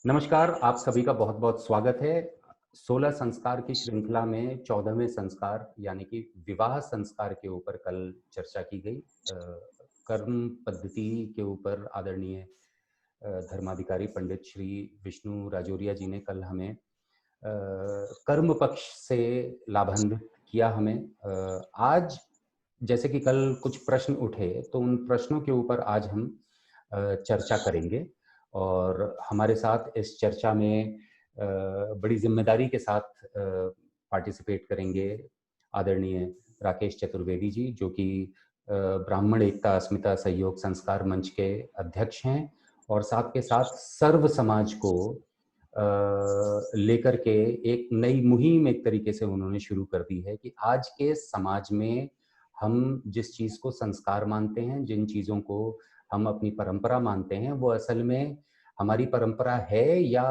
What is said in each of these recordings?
नमस्कार, आप सभी का बहुत-बहुत स्वागत है। 16 संस्कार की श्रृंखला में 14वें संस्कार यानी कि विवाह संस्कार के ऊपर कल चर्चा की गई। कर्म पद्धति के ऊपर आदरणीय धर्माधिकारी पंडित श्री विष्णु राजौरिया जी ने कल हमें कर्म पक्ष से लाभान्वित किया हमें। आज जैसे कि कल कुछ प्रश्न उठे, तो उन प्रश्नों के ऊपर आज हम चर्चा करेंगे और हमारे साथ इस चर्चा में बड़ी ज़िम्मेदारी के साथ पार्टिसिपेट करेंगे आदरणीय राकेश चतुर्वेदी जी, जो कि ब्राह्मण एकता अस्मिता सहयोग संस्कार मंच के अध्यक्ष हैं और साथ के साथ सर्व समाज को लेकर के एक नई मुहिम एक तरीके से उन्होंने शुरू कर दी है कि आज के समाज में हम जिस चीज़ को संस्कार मानते हैं, जिन चीज़ों को हम अपनी परंपरा मानते हैं, वो असल में हमारी परंपरा है या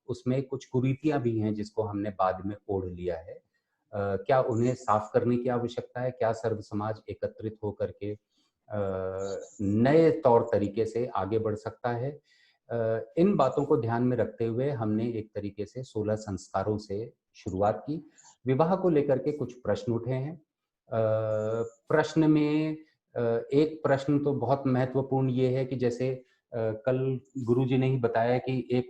उसमें कुछ कुरीतियाँ भी हैं जिसको हमने बाद में ओढ़ लिया है। क्या उन्हें साफ करने की आवश्यकता है? क्या सर्व समाज एकत्रित होकर के नए तौर तरीके से आगे बढ़ सकता है? इन बातों को ध्यान में रखते हुए हमने एक तरीके से 16 संस्कारों से शुरुआत की। विवाह को लेकर के कुछ प्रश्न उठे हैं। प्रश्न में एक प्रश्न तो बहुत महत्वपूर्ण ये है कि जैसे कल गुरुजी ने ही बताया कि एक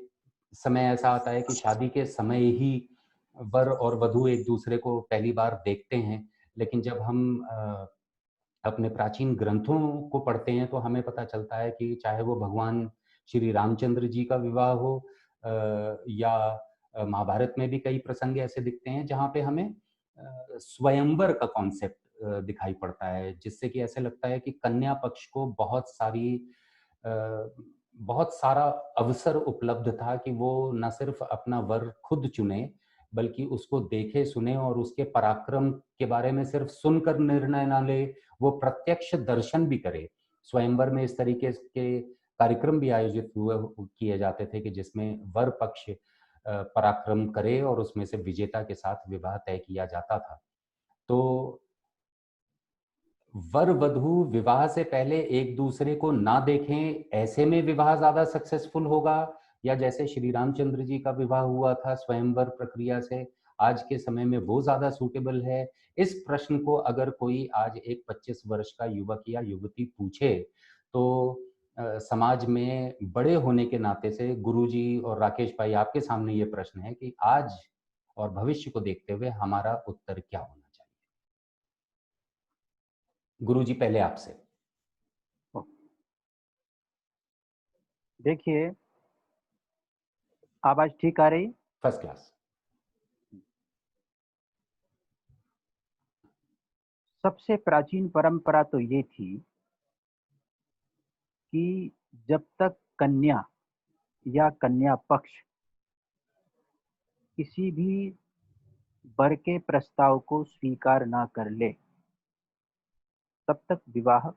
समय ऐसा आता है कि शादी के समय ही वर और वधू एक दूसरे को पहली बार देखते हैं। लेकिन जब हम अपने प्राचीन ग्रंथों को पढ़ते हैं तो हमें पता चलता है कि चाहे वो भगवान श्री रामचंद्र जी का विवाह हो या महाभारत में भी कई प्रसंग ऐसे दिखते हैं जहाँ पे हमें स्वयंवर का कॉन्सेप्ट दिखाई पड़ता है, जिससे कि ऐसे लगता है कि कन्या पक्ष को बहुत सारा अवसर उपलब्ध था कि वो न सिर्फ अपना वर खुद चुने, बल्कि उसको देखे सुने और उसके पराक्रम के बारे में सिर्फ सुनकर निर्णय ना ले, वो प्रत्यक्ष दर्शन भी करे। स्वयंवर में इस तरीके के कार्यक्रम भी आयोजित हुए किए जाते थे कि जिसमें वर पक्ष पराक्रम करे और उसमें से विजेता के साथ विवाह तय किया जाता था। तो वर वधू विवाह से पहले एक दूसरे को ना देखें, ऐसे में विवाह ज्यादा सक्सेसफुल होगा या जैसे श्री रामचंद्र जी का विवाह हुआ था स्वयंवर प्रक्रिया से, आज के समय में वो ज्यादा सूटेबल है? इस प्रश्न को अगर कोई आज एक 25 वर्ष का युवक या युवती पूछे तो समाज में बड़े होने के नाते से गुरुजी और राकेश भाई आपके सामने ये प्रश्न है कि आज और भविष्य को देखते हुए हमारा उत्तर क्या होना चाहिए? गुरुजी पहले आपसे। देखिए, आवाज ठीक आ रही? First class. सबसे प्राचीन परंपरा तो ये थी कि जब तक कन्या या कन्या पक्ष किसी भी वर के प्रस्ताव को स्वीकार ना कर ले, तब तक विवाह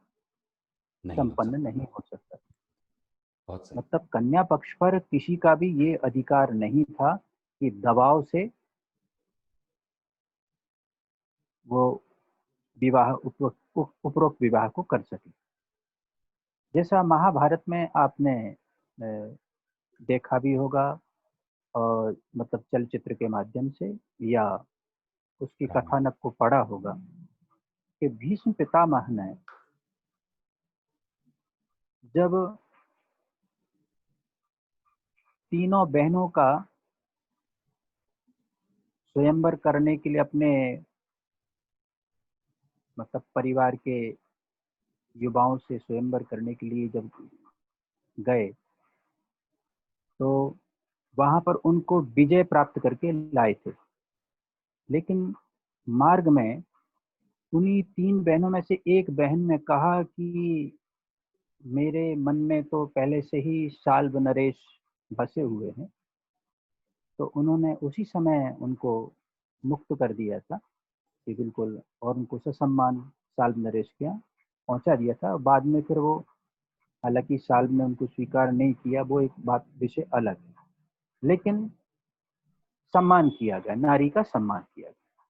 नहीं हो संपन्न सकता। नहीं हो सकता। बहुत सही। मतलब कन्या पक्ष पर किसी का भी ये अधिकार नहीं था कि दबाव से वो विवाह उपरोक्त विवाह को कर सके। जैसा महाभारत में आपने देखा भी होगा, और मतलब चलचित्र के माध्यम से या उसकी रामायण। कथानक को पढ़ा होगा कि भीष्म पितामह ने जब तीनों बहनों का स्वयंवर करने के लिए अपने मतलब परिवार के युवाओं से स्वयंवर करने के लिए जब गए, तो वहां पर उनको विजय प्राप्त करके लाए थे। लेकिन मार्ग में उन्हीं तीन बहनों में से एक बहन ने कहा कि मेरे मन में तो पहले से ही साल्व नरेश बसे हुए हैं। तो उन्होंने उसी समय उनको मुक्त कर दिया था कि बिल्कुल, और उनको ससम्मान साल्व नरेश के यहाँ पहुंचा दिया था। बाद में फिर वो, हालांकि साल्व ने उनको स्वीकार नहीं किया, वो एक बात विषय अलग है, लेकिन सम्मान किया गया, नारी का सम्मान किया गया।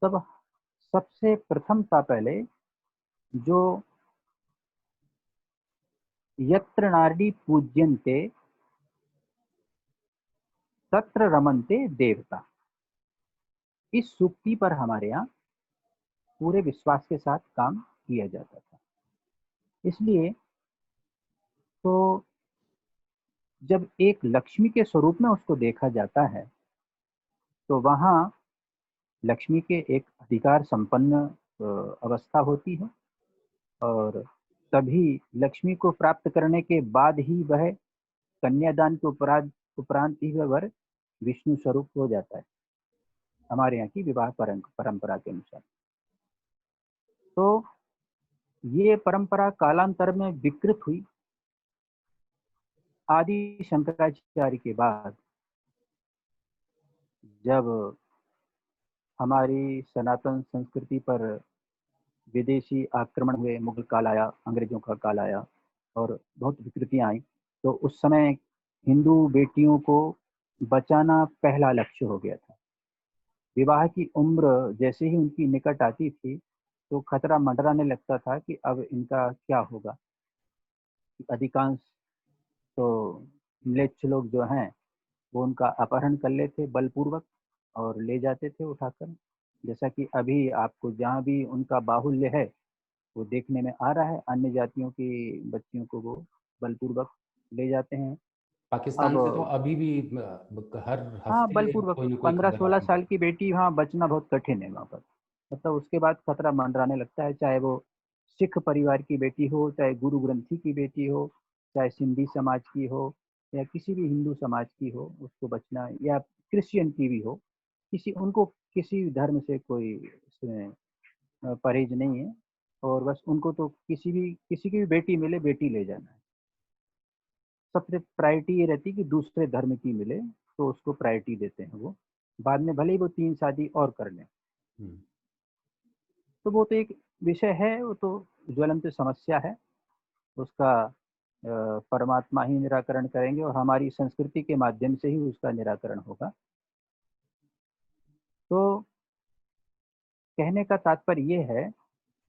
तब सबसे प्रथम था पहले जो यत्र नारी पूज्यन्ते तत्र रमन्ते देवता। इस सूक्ति पर हमारे यहाँ पूरे विश्वास के साथ काम किया जाता था। इसलिए तो जब एक लक्ष्मी के स्वरूप में उसको देखा जाता है, तो वहाँ लक्ष्मी के एक अधिकार संपन्न अवस्था होती है, और तभी लक्ष्मी को प्राप्त करने के बाद ही वह कन्यादान के उपरांत ही वह वर विष्णु स्वरूप हो जाता है, हमारे यहाँ की विवाह परंपरा के अनुसार। तो ये परंपरा कालांतर में विकृत हुई। आदि शंकराचार्य के बाद जब हमारी सनातन संस्कृति पर विदेशी आक्रमण हुए, मुगल काल आया, अंग्रेजों का काल आया और बहुत विकृतियां आई, तो उस समय हिंदू बेटियों को बचाना पहला लक्ष्य हो गया था। विवाह की उम्र जैसे ही उनकी निकट आती थी, तो खतरा मंडराने लगता था कि अब इनका क्या होगा। अधिकांश तो म्लेच्छ लोग जो हैं, वो उनका अपहरण कर लेते बलपूर्वक और ले जाते थे उठाकर। जैसा कि अभी आपको जहाँ भी उनका बाहुल्य है वो देखने में आ रहा है, अन्य जातियों की बच्चियों को वो बलपूर्वक ले जाते हैं। पाकिस्तान से तो अब अभी भी हर हाँ, हफ्ते बलपूर्वक कोई ना कोई खबर 15-16 आती है। साल की बेटी वहाँ बचना बहुत कठिन है वहाँ पर। मतलब उसके बाद खतरा मंडराने लगता है, चाहे वो सिख परिवार की बेटी हो, चाहे गुरु ग्रंथी की बेटी हो, चाहे सिंधी समाज की हो, या किसी भी हिंदू समाज की हो, उसको बचना, या क्रिश्चियन की भी हो, किसी उनको किसी धर्म से कोई इसमें परहेज नहीं है। और बस उनको तो किसी की भी बेटी मिले, बेटी ले जाना है। सबसे प्रायोरिटी ये रहती है कि दूसरे धर्म की मिले तो उसको प्रायोरिटी देते हैं वो, बाद में भले ही वो 3 शादी और कर लें। तो वो तो एक विषय है, वो तो ज्वलंत समस्या है, उसका परमात्मा ही निराकरण करेंगे और हमारी संस्कृति के माध्यम से ही उसका निराकरण होगा। तो कहने का तात्पर्य ये है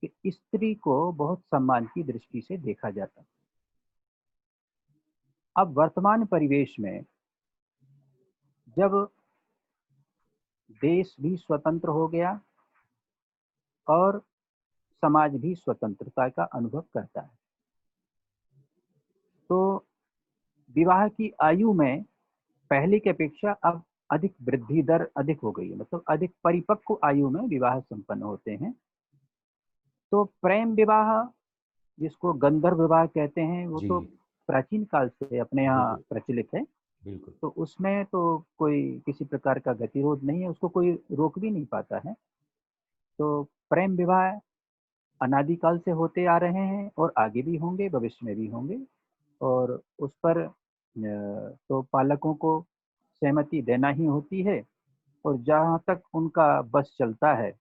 कि स्त्री को बहुत सम्मान की दृष्टि से देखा जाता। अब वर्तमान परिवेश में जब देश भी स्वतंत्र हो गया और समाज भी स्वतंत्रता का अनुभव करता है, तो विवाह की आयु में पहले की अपेक्षा अब अधिक वृद्धि दर अधिक हो गई है, मतलब अधिक परिपक्व आयु में विवाह संपन्न होते हैं। तो प्रेम विवाह, जिसको गंधर्व विवाह कहते हैं, वो जी तो प्राचीन काल से अपने यहाँ बिल्कुल प्रचलित है। बिल्कुल। तो उसमें तो कोई किसी प्रकार का गतिरोध नहीं है, उसको कोई रोक भी नहीं पाता है। तो प्रेम विवाह अनादिकाल से होते आ रहे हैं और आगे भी होंगे, भविष्य में भी होंगे। और उस पर तो पालकों को सहमति देना ही होती है, और जहाँ तक उनका बस चलता है,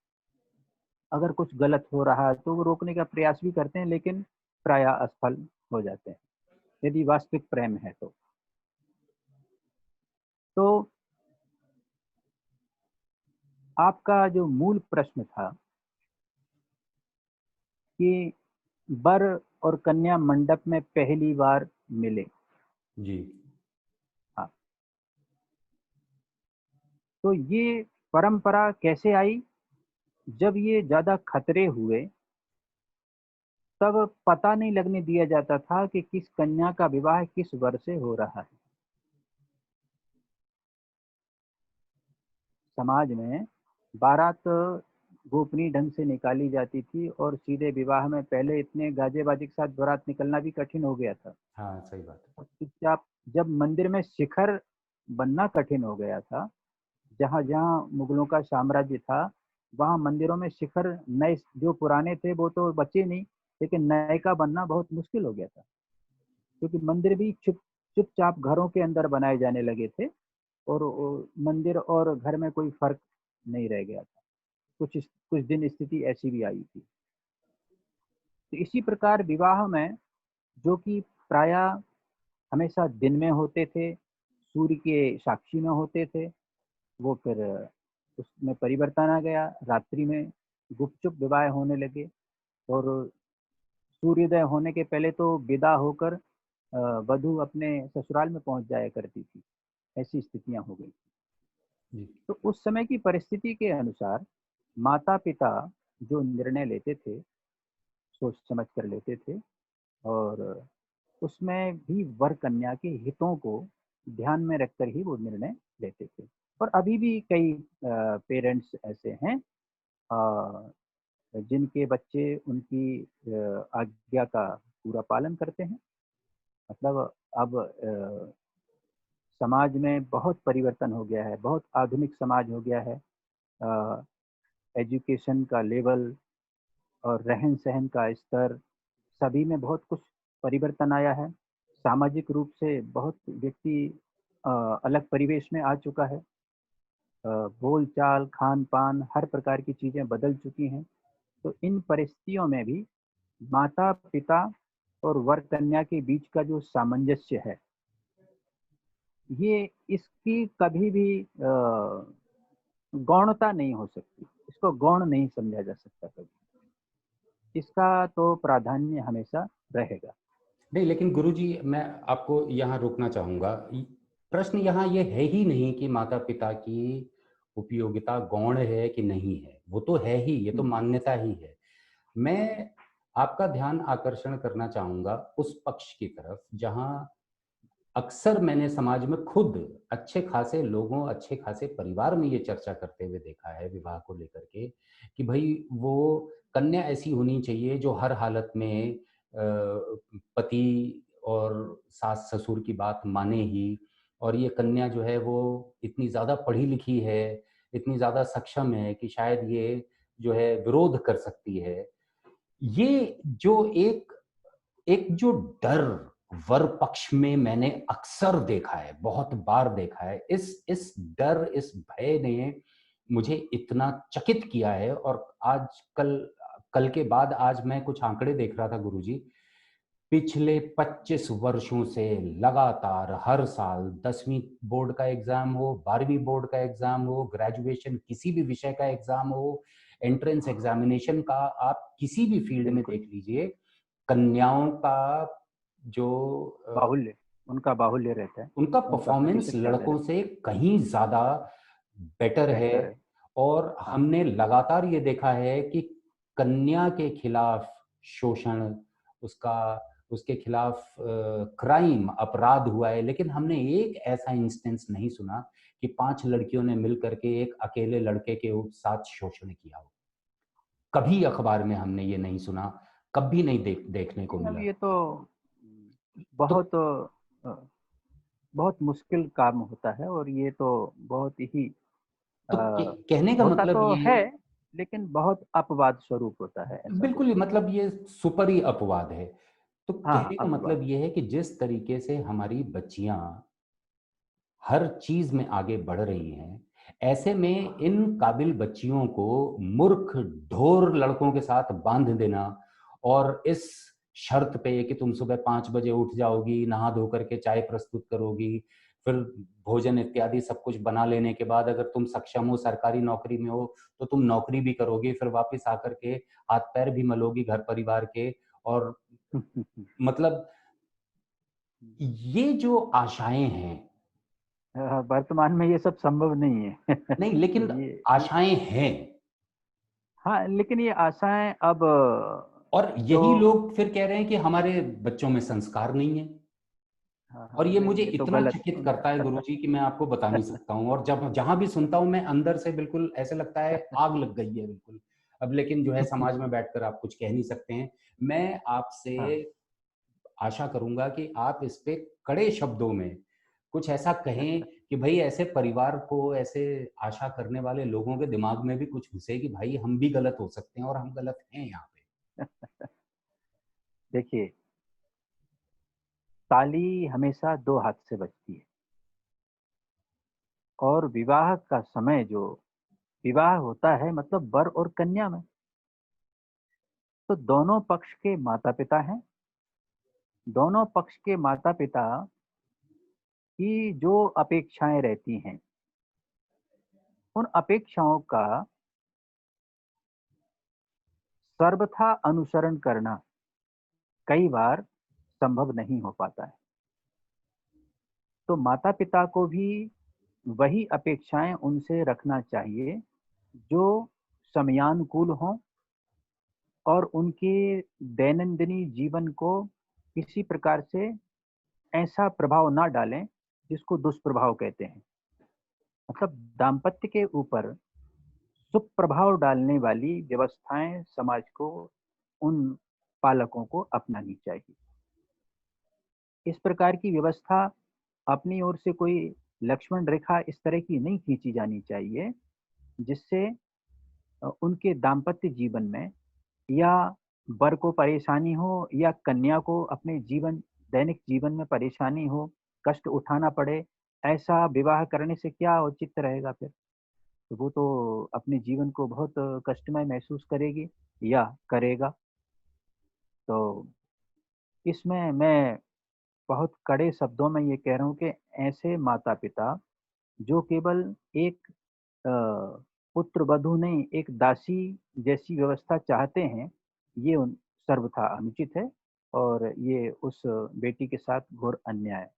अगर कुछ गलत हो रहा है तो वो रोकने का प्रयास भी करते हैं, लेकिन प्रायः असफल हो जाते हैं, यदि वास्तविक प्रेम है तो। तो आपका जो मूल प्रश्न था कि वर और कन्या मंडप में पहली बार मिले, जी हाँ, तो ये परंपरा कैसे आई? जब ये ज्यादा खतरे हुए, तब पता नहीं लगने दिया जाता था कि किस कन्या का विवाह किस वर से हो रहा है। समाज में बारात गोपनीय ढंग से निकाली जाती थी, और सीधे विवाह में पहले इतने गाजे बाजे के साथ बारात निकलना भी कठिन हो गया था। हाँ सही बात है। और चुपचाप जब मंदिर में शिखर बनना कठिन हो गया था, जहाँ जहाँ मुगलों का साम्राज्य था, वहाँ मंदिरों में शिखर नए जो पुराने थे वो तो बचे नहीं, लेकिन नए का बनना बहुत मुश्किल हो गया था, क्योंकि मंदिर भी चुपचाप घरों के अंदर बनाए जाने लगे थे, और मंदिर और घर में कोई फर्क नहीं रह गया था। कुछ दिन स्थिति ऐसी भी आई थी। तो इसी प्रकार विवाह में, जो कि प्रायः हमेशा दिन में होते थे, सूर्य के साक्षी में होते थे, वो फिर उसमें परिवर्तन आ गया, रात्रि में गुपचुप विवाह होने लगे। और सूर्योदय होने के पहले तो विदा होकर वधु अपने ससुराल में पहुंच जाया करती थी। ऐसी स्थितियां हो गई। जी। तो उस समय की परिस्थिति के अनुसार माता पिता जो निर्णय लेते थे, सोच समझ कर लेते थे, और उसमें भी वर कन्या के हितों को ध्यान में रखकर ही वो निर्णय लेते थे। और अभी भी कई पेरेंट्स ऐसे हैं जिनके बच्चे उनकी आज्ञा का पूरा पालन करते हैं। मतलब अब समाज में बहुत परिवर्तन हो गया है, बहुत आधुनिक समाज हो गया है। एजुकेशन का लेवल और रहन-सहन का स्तर, सभी में बहुत कुछ परिवर्तन आया है। सामाजिक रूप से बहुत व्यक्ति अ, अलग परिवेश में आ चुका है। बोल-चाल, खान-पान हर प्रकार की चीज़ें बदल चुकी हैं। तो इन परिस्थितियों में भी माता-पिता और वर-कन्या के बीच का जो सामंजस्य है, ये इसकी कभी भी गौणता नहीं हो सकती। इसको गौण नहीं समझा जा सकता कभी। इसका तो प्राधान्य हमेशा रहेगा। नहीं, लेकिन गुरुजी मैं आपको यहाँ रोकना चाहूँगा। प्रश्न यहाँ ये है ही नहीं कि माता-पिता की उपयोगिता गौण है कि नहीं है, वो तो है ही, ये तो हुँ, मान्यता ही है। मैं आपका ध्यान आकर्षण करना चाहूँगा उस पक्ष की तरफ जहाँ अक्सर मैंने समाज में खुद अच्छे खासे लोगों, अच्छे खासे परिवार में ये चर्चा करते हुए देखा है विवाह को लेकर के कि भई वो कन्या ऐसी होनी चाहिए जो हर हालत में पति और सास-ससुर की बात माने ही, और ये कन्या जो है वो इतनी ज़्यादा पढ़ी-लिखी है, इतनी ज़्यादा सक्षम है कि शायद ये जो है विरोध कर सकती है। ये जो एक एक जो डर वर पक्ष में मैंने अक्सर देखा है, बहुत बार देखा है, इस डर, इस भय ने मुझे इतना चकित किया है। और आज कल कल के बाद आज मैं कुछ आंकड़े देख रहा था गुरुजी, पिछले 25 वर्षों से लगातार हर साल 10वीं बोर्ड का एग्ज़ाम हो, 12वीं बोर्ड का एग्ज़ाम हो, ग्रेजुएशन किसी भी विषय का एग्ज़ाम हो, एंट्रेंस एग्ज़ामिनेशन का आप किसी भी फ़ील्ड में बिल्कुल। देख लीजिए, कन्याओं का जो बाहुल्य, उनका बाहुल्य रहता है, उनका उनका परफ़ॉर्मेंस प्रतिशत ज़्यादा लड़कों रहता से कहीं ज़्यादा बेटर है, है। बेहतर है। और हाँ, हमने लगातार ये देखा है कि कन्या के खिलाफ शोषण, उसका उसके खिलाफ क्राइम, अपराध हुआ है, लेकिन हमने एक ऐसा इंस्टेंस नहीं सुना कि 5 लड़कियों ने मिल कर के एक अकेले लड़के के साथ शोषण किया हो। कभी अखबार में हमने ये नहीं सुना, कभी नहीं देखने को नहीं अब मिला। ये तो तो बहुत बहुत मुश्किल काम होता है, और ये तो बहुत ही तो अ, कहने का होता मतलब तो ये है, है, लेकिल बहुत अपवाद स्वरूप होता है, ऐसा बिल्कुल ही बोलूँगा। मतलब ये सुपर ही अपवाद है। तो हाँ, हाँ, कहने का अपवाद। मतलब ये है कि जिस तरीके से हमारी बच्चियाँ हर चीज़ में आगे बढ़ रही हैं, ऐसे में इन काबिल बच्चियों को मूर्ख ढोर लड़कों के साथ बाँध देना और इस शर्त पे कि तुम सुबह 5 बजे उठ जाओगी, नहा धो कर के चाय प्रस्तुत करोगी, फिर भोजन इत्यादि सब कुछ बना लेने के बाद अगर तुम सक्षम हो, सरकारी नौकरी में हो, तो तुम नौकरी भी करोगी, फिर वापस आकर के हाथ-पैर भी मलोगी घर परिवार के। और मतलब ये जो आशाएँ हैं, वर्तमान में ये सब संभव नहीं है। नहीं लेकिन ये आशाएँ हैं। हाँ, लेकिन ये आशाएँ अब और जो यही लोग फिर कह रहे हैं कि हमारे बच्चों में संस्कार नहीं है। हाँ, और हाँ, ये नहीं मुझे ये तो इतना गलत चकित करता है गुरुजी कि मैं आपको बता नहीं सकता हूँ। और जब जहाँ भी सुनता हूँ मैं अंदर से बिल्कुल ऐसे लगता है आग लग गई है बिल्कुल। अब लेकिन जो है समाज में बैठकर आप कुछ कह नहीं सकते हैं। मैं आपसे हाँ, आशा करूँगा कि आप इस पे कड़े शब्दों में कुछ ऐसा कहें कि भई ऐसे परिवार को, ऐसे आशा करने वाले लोगों के दिमाग में भी कुछ घुसे कि भाई हम भी गलत हो सकते हैं और हम गलत हैं यहाँ पे। देखिए, ताली हमेशा 2 हाथ से बजती है, और विवाह का समय जो विवाह होता है मतलब वर और कन्या में, तो दोनों पक्ष के माता-पिता हैं। दोनों पक्ष के माता-पिता की जो अपेक्षाएँ रहती हैं, उन अपेक्षाओं का सर्वथा अनुसरण करना कई बार संभव नहीं हो पाता है। तो माता पिता को भी वही अपेक्षाएं उनसे रखना चाहिए जो समयानुकूल हों और उनके दैनंदिनी जीवन को किसी प्रकार से ऐसा प्रभाव ना डालें जिसको दुष्प्रभाव कहते हैं। मतलब दाम्पत्य के ऊपर सुप्रभाव डालने वाली व्यवस्थाएं समाज को उन पालकों को अपनानी चाहिए। इस प्रकार की व्यवस्था अपनी ओर से कोई लक्ष्मण रेखा इस तरह की नहीं खींची जानी चाहिए जिससे उनके दाम्पत्य जीवन में या वर को परेशानी हो या कन्या को अपने जीवन दैनिक जीवन में परेशानी हो, कष्ट उठाना पड़े। ऐसा विवाह करने से क्या औचित्य रहेगा फिर? तो वो तो अपने जीवन को बहुत कष्टमय महसूस करेगी या करेगा। तो इसमें मैं बहुत कड़े शब्दों में ये कह रहा हूँ कि ऐसे माता-पिता जो केवल एक अ, पुत्र वधू नहीं, एक दासी जैसी व्यवस्था चाहते हैं, ये सर्वथा अनुचित है और ये उस बेटी के साथ घोर अन्याय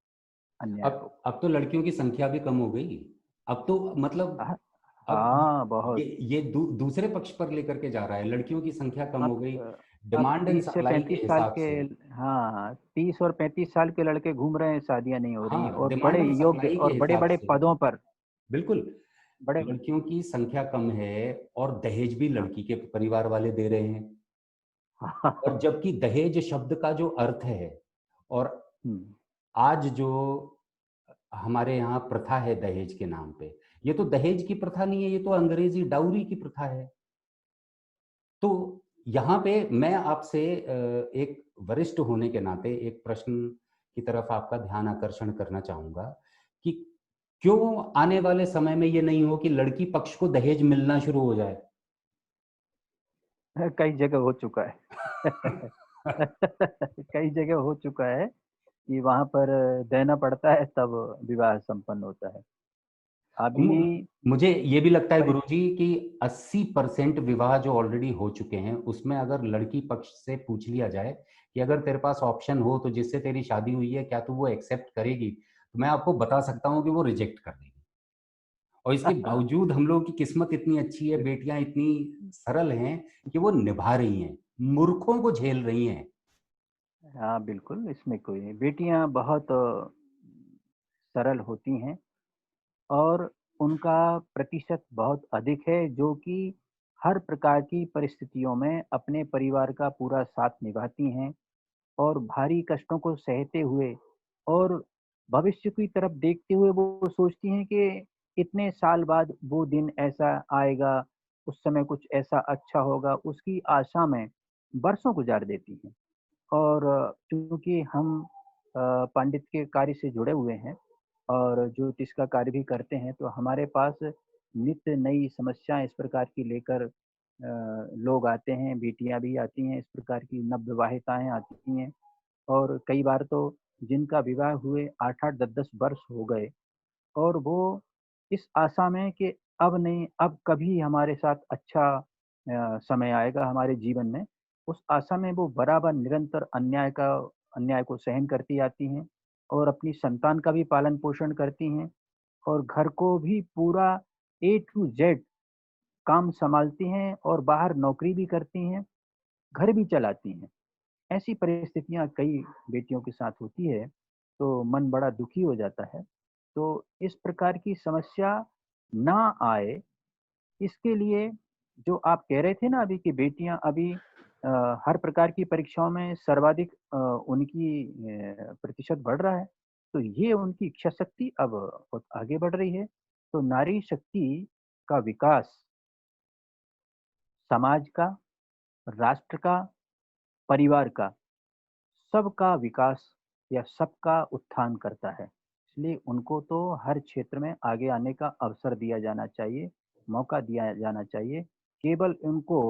अन्याय होगा। अब तो लड़कियों की संख्या भी कम हो गई। अब तो मतलब हाँ, अब हाँ, ये बहुत। ये दूसरे पक्ष पर लेकर के जा रहा है, लड़कियों की संख्या कम हो गई अब अब डिमांड एंड 30 से सप्लाई के 35 साल हिसाब के, से। हाँ, 30 और 35 साल के लड़के घूम रहे हैं, शादियाँ नहीं हो रही हाँ, और डिमांड बड़े और योग्य सप्लाई के और हिसाब बड़े-बड़े से पदों पर, बिल्कुल बड़े-बड़े। लड़कियों की संख्या कम है और दहेज भी हाँ। लड़की के परिवार वाले दे रहे हैं। और जबकि दहेज शब्द का जो अर्थ है और हुँ। आज जो हमारे यहाँ प्रथा है दहेज के नाम पे, ये तो दहेज की प्रथा नहीं है, ये तो अंग्रेजी डाउरी की प्रथा है। तो यहाँ पे मैं आपसे एक वरिष्ठ होने के नाते एक प्रश्न की तरफ आपका ध्यान आकर्षण करना चाहूँगा कि क्यों आने वाले समय में ये नहीं हो कि लड़की पक्ष को दहेज मिलना शुरू हो जाए? कई जगह हो चुका है। कई जगह हो चुका है कि वहाँ पर देना पड़ता है तब विवाह संपन्न होता है। अभी मु मुझे ये भी लगता है परिस गुरुजी कि 80% विवाह जो ऑलरेडी हो चुके हैं, उसमें अगर लड़की पक्ष से पूछ लिया जाए कि अगर तेरे पास ऑप्शन हो तो जिससे तेरी शादी हुई है, क्या तू वो एक्सेप्ट करेगी? तो मैं आपको बता सकता हूँ कि वो रिजेक्ट कर देगी। और इसके बावजूद हम लोगों की किस्मत इतनी अच्छी है, बेटियाँ इतनी सरल हैं कि वो निभा रही हैं, मूर्खों को झेल रही हैं। हाँ, बिल्कुल, इसमें कोई नहीं। बेटियाँ बहुत सरल होती हैं और उनका प्रतिशत बहुत अधिक है जो कि हर प्रकार की परिस्थितियों में अपने परिवार का पूरा साथ निभाती हैं और भारी कष्टों को सहते हुए और भविष्य की तरफ देखते हुए वो सोचती हैं कि इतने साल बाद वो दिन ऐसा आएगा, उस समय कुछ ऐसा अच्छा होगा, उसकी आशा में बरसों गुजार देती हैं। और चूँकि हम पंडित के कार्य से जुड़े हुए हैं और ज्योतिष का कार्य भी करते हैं, तो हमारे पास नित्य नई समस्याएँ इस प्रकार की लेकर लोग आते हैं, बेटियाँ भी आती हैं, इस प्रकार की नवविवाहिताएँ आती हैं और कई बार तो जिनका विवाह हुए 8-8, 10-10 वर्ष हो गए और वो इस आशा में कि अब नहीं, अब कभी हमारे साथ अच्छा समय आएगा हमारे जीवन में, उस आशा में वो बराबर निरंतर अन्याय को सहन करती आती हैं और अपनी संतान का भी पालन-पोषण करती हैं और घर को भी पूरा ए टू ज़ेड काम सँभालती हैं और बाहर नौकरी भी करती हैं, घर भी चलाती हैं। ऐसी परिस्थितियाँ कई बेटियों के साथ होती है, तो मन बड़ा दुखी हो जाता है। तो इस प्रकार की समस्या ना आए, इसके लिए जो आप कह रहे थे ना अभी कि बेटियाँ अभी हर प्रकार की परीक्षाओं में सर्वाधिक उनकी प्रतिशत बढ़ रहा है, तो ये उनकी इच्छा शक्ति अब बहुत आगे बढ़ रही है। तो नारी शक्ति का विकास समाज का, राष्ट्र का, परिवार का, सबका विकास या सबका उत्थान करता है। इसलिए उनको तो हर क्षेत्र में आगे आने का अवसर दिया जाना चाहिए, मौका दिया जाना चाहिए। केवल उनको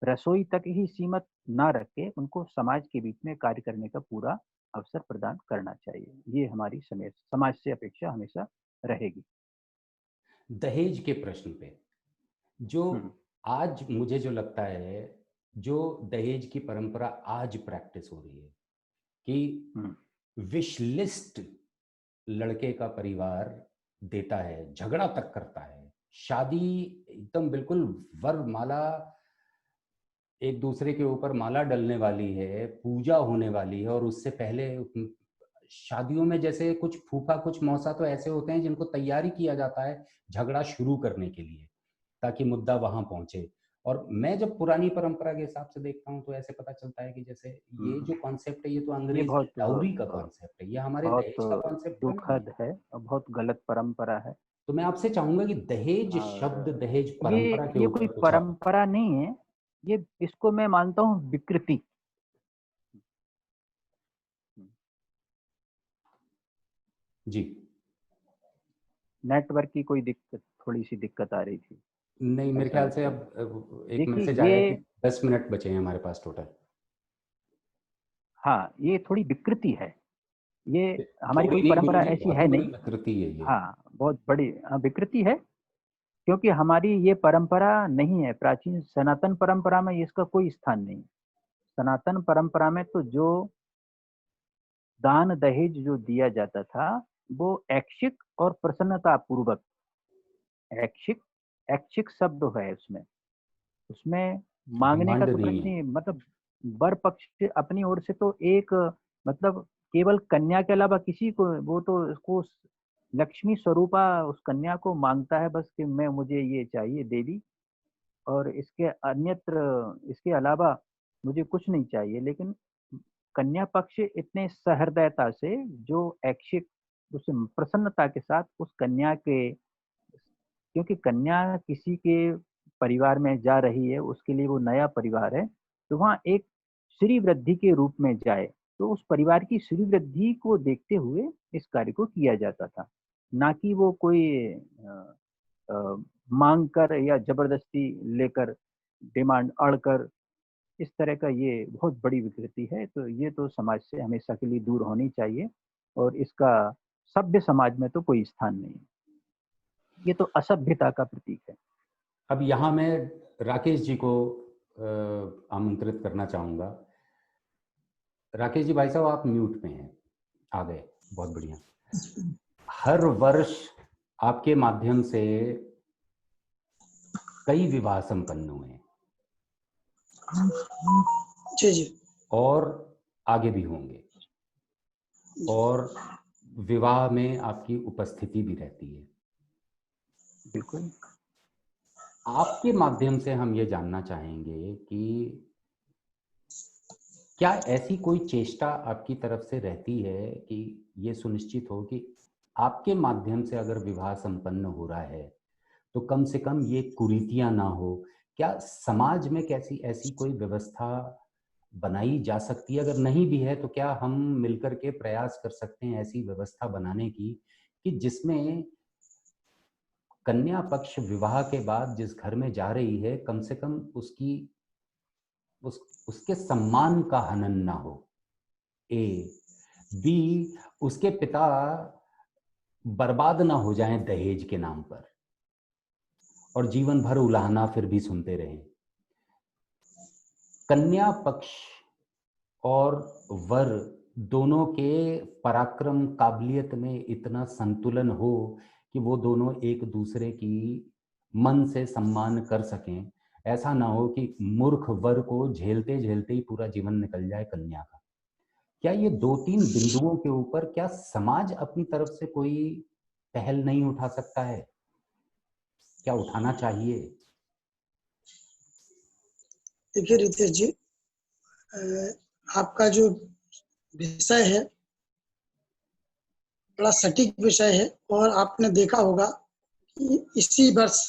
रसोई तक ही सीमित ना रख के उनको समाज के बीच में कार्य करने का पूरा अवसर प्रदान करना चाहिए। ये हमारी समाज से अपेक्षा हमेशा रहेगी। दहेज के प्रश्न पे, जो हुँ, आज मुझे जो लगता है, जो दहेज की परंपरा आज प्रैक्टिस हो रही है कि हुँ, विश लिस्ट लड़के का परिवार देता है, झगड़ा तक करता है। शादी एकदम बिल्कुल वरमाला, एक दूसरे के ऊपर माला डलने वाली है, पूजा होने वाली है, और उससे पहले शादियों में जैसे कुछ फूफा कुछ मौसा तो ऐसे होते हैं जिनको तैयारी किया जाता है झगड़ा शुरू करने के लिए, ताकि मुद्दा वहां पहुंचे। और मैं जब पुरानी परंपरा के हिसाब से देखता हूँ तो ऐसे पता चलता है कि जैसे ये जो कॉन्सेप्ट है ये तो ये अंग्रेज की बहुत डाउरी का कॉन्सेप्ट है, ये हमारे बहुत दहेज का कॉन्सेप्ट तो नहीं है। दुखद है और बहुत गलत परंपरा है। तो मैं आपसे चाहूंगा कि दहेज शब्द, और दहेज ये परंपरा के ये कोई ऊपर कुछ आप। परंपरा नहीं है, ये इसको मैं मानता हूँ विकृति। जी नेटवर्क की कोई दिक्कत, थोड़ी सी दिक्कत आ रही थी, नहीं, मेरे ऐसा ख्याल से लगता है। अब एक देखिए मैसेज आया ये, कि 10 मिनट बचे हैं हमारे पास टोटल। हाँ ये थोड़ी विकृति है, ये हमारी थोड़ी कोई नहीं परंपरा गुरुजी, ऐसी बहुत है बड़ी नहीं। विकृति है ये। हाँ बहुत बड़ी विकृति है, क्योंकि हमारी ये परंपरा नहीं है। प्राचीन सनातन परंपरा में इसका कोई स्थान नहीं। सनातन परंपरा में तो जो दान दहेज जो दिया जाता था वो ऐच्छिक और प्रसन्नता पूर्वक, ऐच्छिक, ऐच्छिक शब्द है उसमें, उसमें मांगने का घमंड तो नहीं प्रश्न है। ही, मतलब वर पक्ष से अपनी ओर से तो एक, मतलब केवल कन्या के अलावा किसी को, वो तो उसको लक्ष्मी स्वरूपा उस कन्या को मांगता है बस, कि मैं, मुझे ये चाहिए देवी, और इसके अन्यत्र, इसके अलावा मुझे कुछ नहीं चाहिए। लेकिन कन्या पक्ष इतने सहृदयता से, जो ऐच्छिक, उस प्रसन्नता के साथ उस कन्या के, क्योंकि कन्या किसी के परिवार में जा रही है, उसके लिए वो नया परिवार है, तो वहाँ एक श्री वृद्धि के रूप में जाए, तो उस परिवार की श्री वृद्धि को देखते हुए इस कार्य को किया जाता था, ना कि वो कोई अ, मांग कर या जबरदस्ती लेकर, डिमांड अड़कर, इस तरह का। ये बहुत बड़ी विकृति है, तो ये तो समाज से हमेशा के लिए दूर होनी चाहिए, और इसका सभ्य समाज में तो कोई स्थान नहीं है। ये तो असभ्यता का प्रतीक है। अब यहाँ मैं राकेश जी को आमंत्रित करना चाहूँगा। राकेश जी, भाई साहब आप म्यूट पे हैं, आ गए, बहुत बढ़िया। हर वर्ष आपके माध्यम से कई विवाह संपन्न हुए हैं जी जी, और आगे भी होंगे, और विवाह में आपकी उपस्थिति भी रहती है। बिल्कुल। आपके माध्यम से हम ये जानना चाहेंगे कि क्या ऐसी कोई चेष्टा आपकी तरफ से रहती है कि ये सुनिश्चित हो कि आपके माध्यम से अगर विवाह संपन्न हो रहा है तो कम से कम ये कुरीतियां ना हो? क्या समाज में कैसी ऐसी कोई व्यवस्था बनाई जा सकती है? अगर नहीं भी है तो क्या हम मिलकर के प्रयास कर सकते हैं ऐसी व्यवस्था बनाने की कि जिसमें कन्या पक्ष विवाह के बाद जिस घर में जा रही है कम से कम उसके सम्मान का हनन ना हो, ए बी उसके पिता बर्बाद ना हो जाएं दहेज के नाम पर और जीवन भर उलाहना फिर भी सुनते रहें। कन्या पक्ष और वर दोनों के पराक्रम काबिलियत में इतना संतुलन हो कि वो दोनों एक दूसरे की मन से सम्मान कर सकें। ऐसा ना हो कि मूर्ख वर को झेलते झेलते ही पूरा जीवन निकल जाए कन्या का। क्या ये 2-3 बिंदुओं के ऊपर क्या समाज अपनी तरफ से कोई पहल नहीं उठा सकता है? क्या उठाना चाहिए? देखिए रितेश जी, आपका जो विषय है बड़ा सटीक विषय है, और आपने देखा होगा कि इसी वर्ष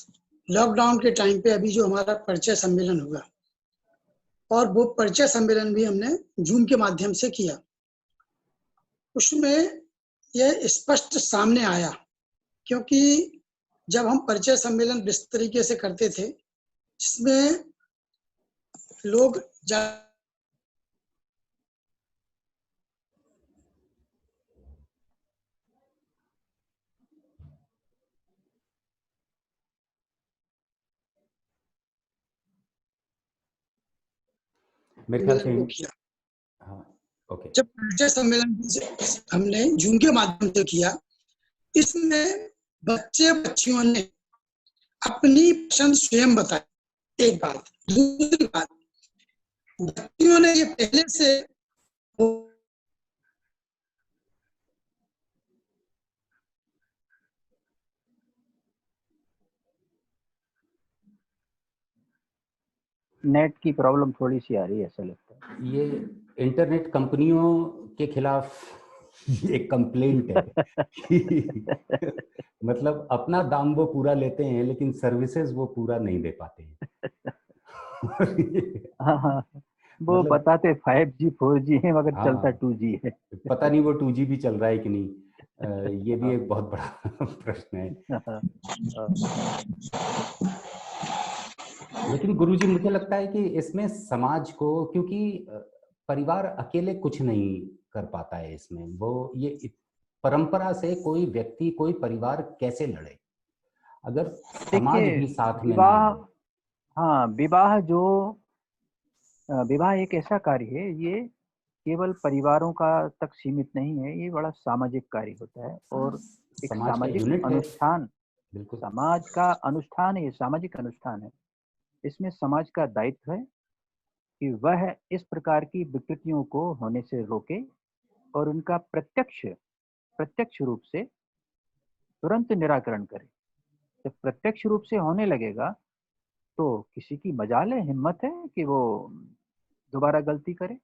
लॉकडाउन के टाइम पे अभी जो हमारा परिचय सम्मेलन हुआ, और वो परिचय सम्मेलन भी हमने जूम के माध्यम से किया, उसमें यह स्पष्ट सामने आया। क्योंकि जब हम परिचय सम्मेलन इस तरीके से करते थे जिसमें लोग मेरे ख्याल से सम्मेलन को किया। हाँ, ओके। जब परिचय सम्मेलन हमने जूम के माध्यम से किया इसमें बच्चे बच्चियों ने अपनी पसंद स्वयं बताई, एक बात। दूसरी बात, बच्चियों ने ये पहले से नेट की प्रॉब्लम थोड़ी सी आ रही है ऐसा लगता है। ये इंटरनेट कंपनियों के खिलाफ एक कंप्लेंट है कि मतलब अपना दाम वो पूरा लेते हैं लेकिन सर्विसेज वो पूरा नहीं दे पाते हैं। हाँ हाँ, वो मतलब बताते 5G 4G है मगर चलता हाँ, 2G है। पता नहीं वो 2G भी चल रहा है कि नहीं। ये भी हाँ, एक बहुत बड़ा प्रश्न है। हाँ, हाँ। लेकिन गुरुजी मुझे लगता है कि इसमें समाज को, क्योंकि परिवार अकेले कुछ नहीं कर पाता है इसमें, वो ये परंपरा से कोई व्यक्ति कोई परिवार कैसे लड़े अगर समाज देखिए, भी साथ में ना विवाह, हो। हाँ विवाह एक ऐसा कार्य है, ये केवल परिवारों का तक सीमित नहीं है, ये बड़ा सामाजिक कार्य होता है हाँ, और एक समाज का सामाजिक यूनिट है। अनुष्ठान, बिल्कुल। समाज का अनुष्ठान है, ये सामाजिक अनुष्ठान है। इसमें समाज का दायित्व है कि वह इस प्रकार की विकृतियों को होने से रोके और उनका प्रत्यक्ष प्रत्यक्ष रूप से तुरंत निराकरण करे। जब प्रत्यक्ष रूप से होने लगेगा तो किसी की मजाल है, हिम्मत है कि वो दोबारा गलती करे।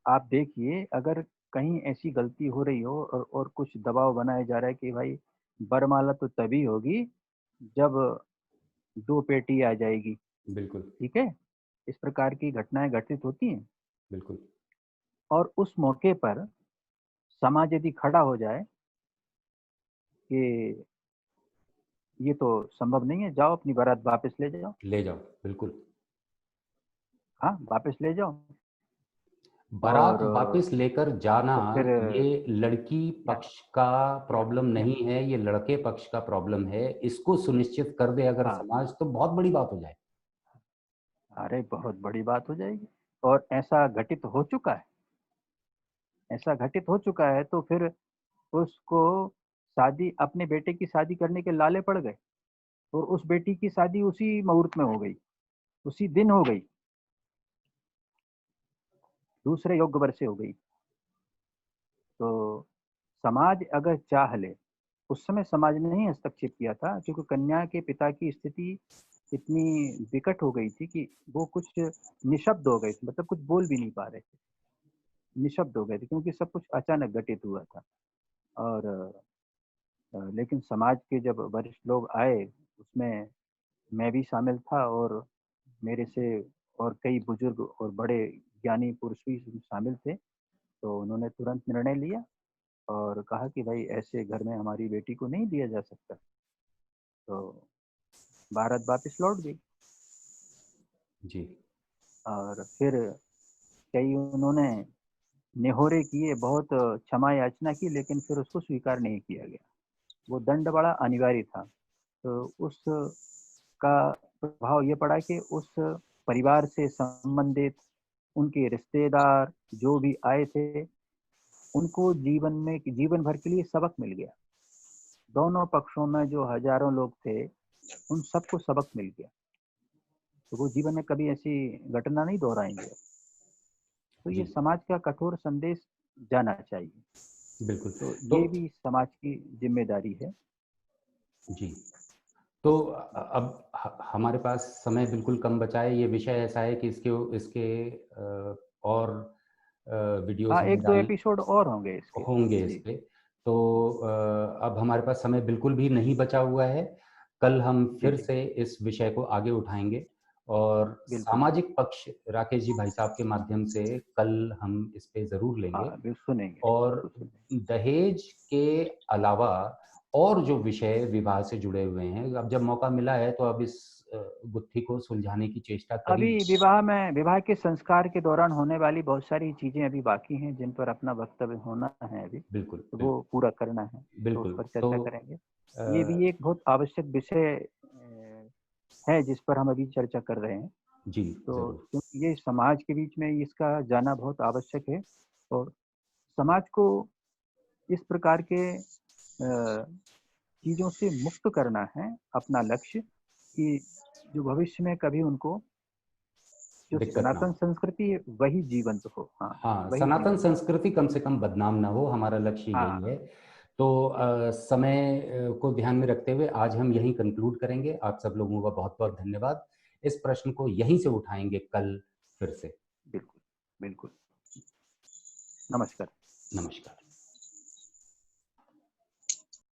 आप देखिए, अगर कहीं ऐसी गलती हो रही हो और कुछ दबाव बनाया जा रहा है कि भाई बरमाला तो तभी होगी जब 2 पेटी आ जाएगी, बिल्कुल। ठीक है, इस प्रकार की घटनाएं घटित होती हैं। बिल्कुल। और उस मौके पर समाज यदि खड़ा हो जाए कि ये तो संभव नहीं है, जाओ अपनी बारात वापस ले जाओ, ले जाओ। बिल्कुल। हाँ वापस ले जाओ। बारात और वापस लेकर जाना तो फिर ये लड़की या, पक्ष का या, प्रॉब्लम या, नहीं है, ये लड़के पक्ष का प्रॉब्लम है। इसको सुनिश्चित कर दे अगर हाँ, समाज तो बहुत बड़ी बात हो जाए। अरे बहुत बड़ी बात हो जाएगी। और ऐसा घटित हो चुका है, ऐसा घटित हो चुका है, तो फिर उसको शादी, अपने बेटे की शादी करने के लाले पड़ गए और उस बेटी की शादी उसी मुहूर्त में हो गई, उसी दिन हो गई, दूसरे योग वर से हो गई। तो समाज अगर चाह ले, उस समय समाज ने ही हस्तक्षेप किया था क्योंकि कन्या के पिता की स्थिति इतनी विकट हो गई थी कि वो कुछ निशब्द हो गए थे, मतलब कुछ बोल भी नहीं पा रहे थे, निशब्द हो गए थे क्योंकि सब कुछ अचानक घटित हुआ था। और लेकिन समाज के जब वरिष्ठ लोग आए, उसमें मैं भी शामिल था और मेरे से और कई बुजुर्ग और बड़े ज्ञानी पुरुष भी शामिल थे। तो उन्होंने तुरंत निर्णय लिया और कहा कि भाई ऐसे घर में हमारी बेटी को नहीं दिया जा सकता। तो भारत वापस लौट गई। जी। और फिर कई उन्होंने निहोरे किए, बहुत क्षमा याचना की, लेकिन फिर उसको स्वीकार नहीं किया गया। वो दंड बड़ा अनिवार्य था। तो उस का प्रभाव ये पड़ा कि उस परिवार से संबंधित उनके रिश्तेदार जो भी आए थे, उनको जीवन में, जीवन भर के लिए सबक मिल गया। दोनों पक्षों में जो हजारों लोग थे, उन सबको सबक मिल गया। तो वो जीवन में कभी ऐसी घटना नहीं दोहराएंगे। तो जी। ये समाज का कठोर संदेश जाना चाहिए। बिल्कुल। तो तो ये भी समाज की जिम्मेदारी है। जी, तो अब हमारे पास समय बिल्कुल कम बचा है। ये विषय ऐसा है कि इसके इसके और वीडियोस हाँ, हमें 1-2 डाल एपिसोड और होंगे इसके। होंगे इस जी, पे। तो अब हमारे पास समय बिल्कुल भी नहीं बचा हुआ है। कल हम जी, फिर जी, से इस विषय को आगे उठाएंगे और बिल्कुल। सामाजिक पक्ष राकेश जी भाई साहब के माध्यम से कल हम इस पे ज़रूर लेंगे। हाँ, बिल्कुल सुनेंगे, और बिल्कुल सुनेंगे। दहेज के अलावा और जो विषय विवाह से जुड़े हुए हैं, अब जब मौका मिला है तो अब इस गुत्थी को सुलझाने की चेष्टा अभी करी। विवाह के संस्कार के दौरान होने वाली बहुत सारी चीजें अभी बाकी हैं जिन पर अपना वक्तव्य होना है अभी, बिल्कुल, तो वो बिल्कुल, पूरा करना है, तो उस बिल्कुल। पर तो चर्चा करेंगे। अ, ये भी एक बहुत आवश्यक विषय है जिस पर हम अभी चर्चा कर रहे हैं। जी, तो ज़रूर। क्योंकि ये समाज के बीच में इसका जाना बहुत आवश्यक है और समाज को इस प्रकार के चीज़ों से मुक्त करना है अपना लक्ष्य, कि जो भविष्य में कभी उनको जो दिक्कत ना सनातन हो। संस्कृति है वही जीवंत हो। हाँ, हाँ, वही सनातन जीवंत हो। संस्कृति कम से कम बदनाम ना हो, हमारा लक्ष्य हाँ, यही है। तो समय को ध्यान में रखते हुए आज हम यहीं कंक्लूड करेंगे। आप सब लोगों का बहुत-बहुत धन्यवाद। इस प्रश्न को यहीं से उठाएँगे कल फिर से। बिल्कुल, बिल्कुल। नमस्कार। नमस्कार।